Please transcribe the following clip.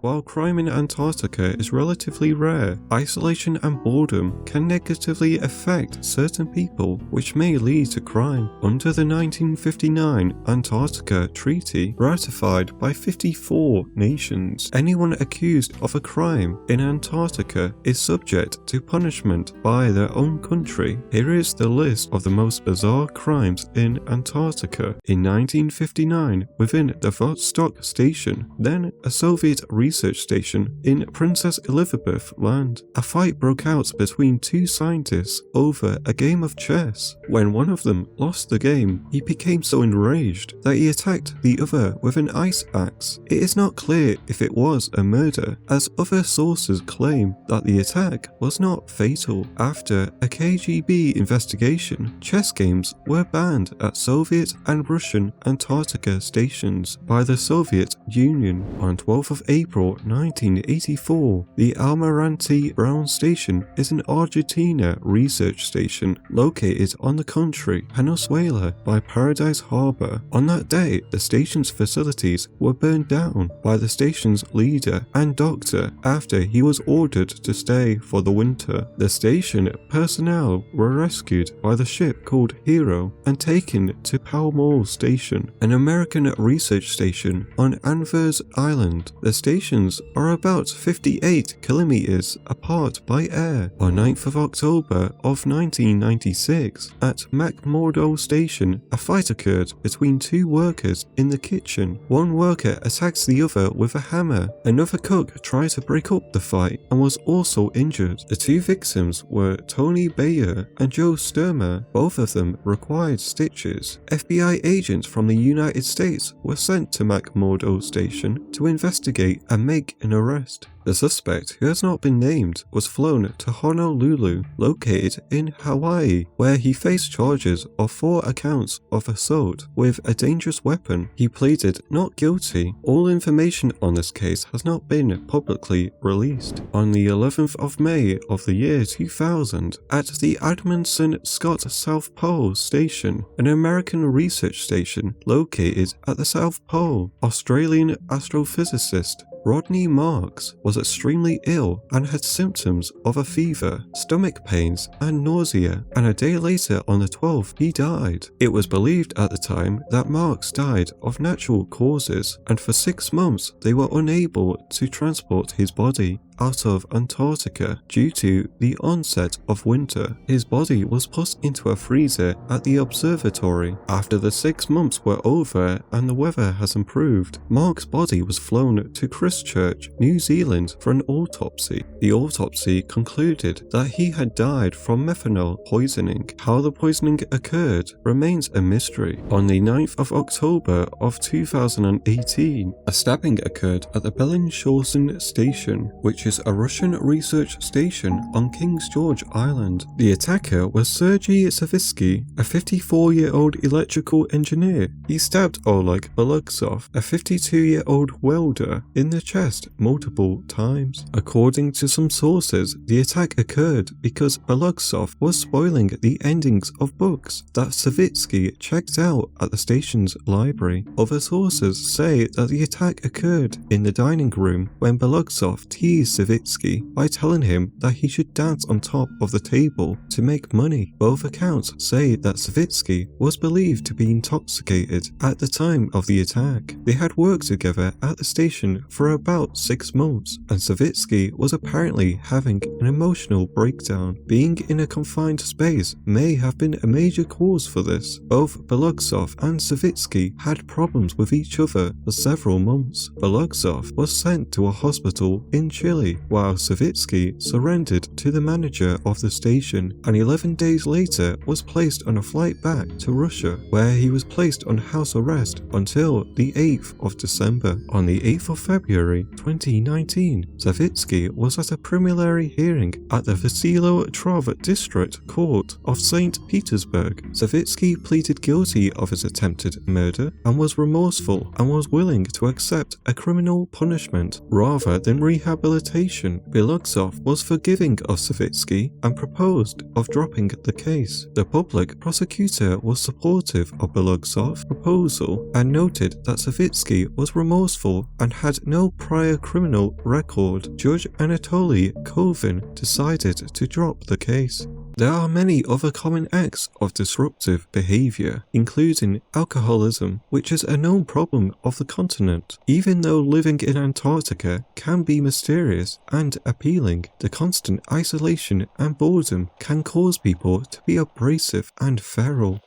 While crime in Antarctica is relatively rare, isolation and boredom can negatively affect certain people, which may lead to crime. Under the 1959 Antarctica Treaty, ratified by 54 nations, anyone accused of a crime in Antarctica is subject to punishment by their own country. Here is the list of the most bizarre crimes in Antarctica. In 1959, within the Vostok Station, then a Soviet research station in Princess Elizabeth Land, a fight broke out between two scientists over a game of chess. When one of them lost the game, he became so enraged that he attacked the other with an ice axe. It is not clear if it was a murder, as other sources claim that the attack was not fatal. After a KGB investigation, chess games were banned at Soviet and Russian Antarctica stations by the Soviet Union. On 12th of April 1984, the Almirante Brown station is an Argentina research station located on the country Venezuela by Paradise Harbor. On that day, the station's facilities were burned down by the station's leader and doctor after he was ordered to stay for the winter. The station personnel were rescued by the ship called Hero and taken to Palmol Station, an American research station on Anvers Island. The stations are about 58 kilometers apart by air. On 9th of October of 1996, at MacLeod Station, a fight occurred between two workers in the kitchen. One worker attacks the other with a hammer. Another cook tried to break up the fight and was also injured. The two victims were Tony Bayer and Joe Sturmer. Both of them required stitches. FBI agents from the United States were sent to MacLeod Station to investigate and make an arrest. The suspect, who has not been named, was flown to Honolulu, located in Hawaii, where he faced charges of 4 accounts of assault with a dangerous weapon. He pleaded not guilty. All information on this case has not been publicly released. On the 11th of May of the year 2000, at the Amundsen-Scott South Pole Station, an American research station located at the South Pole, Australian astrophysicist Rodney Marks was extremely ill and had symptoms of a fever, stomach pains, and nausea, and a day later on the 12th he died. It was believed at the time that Marks died of natural causes, and for 6 months they were unable to transport his body out of Antarctica due to the onset of winter. His body was put into a freezer at the observatory. After the 6 months were over and the weather has improved, Mark's body was flown to Christchurch, New Zealand for an autopsy. The autopsy concluded that he had died from methanol poisoning. How the poisoning occurred remains a mystery. On the 9th of October of 2018, a stabbing occurred at the Bellingshausen station, which is a Russian research station on King's George Island. The attacker was Sergei Savitsky, a 54-year-old electrical engineer. He stabbed Oleg Bellingshausen, a 52-year-old welder, in the chest multiple times. According to some sources, the attack occurred because Bellingshausen was spoiling the endings of books that Savitsky checked out at the station's library. Other sources say that the attack occurred in the dining room when Bellingshausen teased Savitsky by telling him that he should dance on top of the table to make money. Both accounts say that Savitsky was believed to be intoxicated at the time of the attack. They had worked together at the station for about 6 months, and Savitsky was apparently having an emotional breakdown. Being in a confined space may have been a major cause for this. Both Bellingshausen and Savitsky had problems with each other for several months. Bellingshausen was sent to a hospital in Chile, while Savitsky surrendered to the manager of the station, and 11 days later was placed on a flight back to Russia, where he was placed on house arrest until the 8th of December. On the 8th of February 2019, Savitsky was at a preliminary hearing at the Vasilo-Trov District Court of St. Petersburg. Savitsky pleaded guilty of his attempted murder and was remorseful and was willing to accept a criminal punishment rather than rehabilitation confrontation, Bellingshausen was forgiving of Savitsky and proposed of dropping the case. The public prosecutor was supportive of Bellingshausen's proposal and noted that Savitsky was remorseful and had no prior criminal record. Judge Anatoly Kovin decided to drop the case. There are many other common acts of disruptive behavior, including alcoholism, which is a known problem of the continent. Even though living in Antarctica can be mysterious and appealing, the constant isolation and boredom can cause people to be abrasive and feral.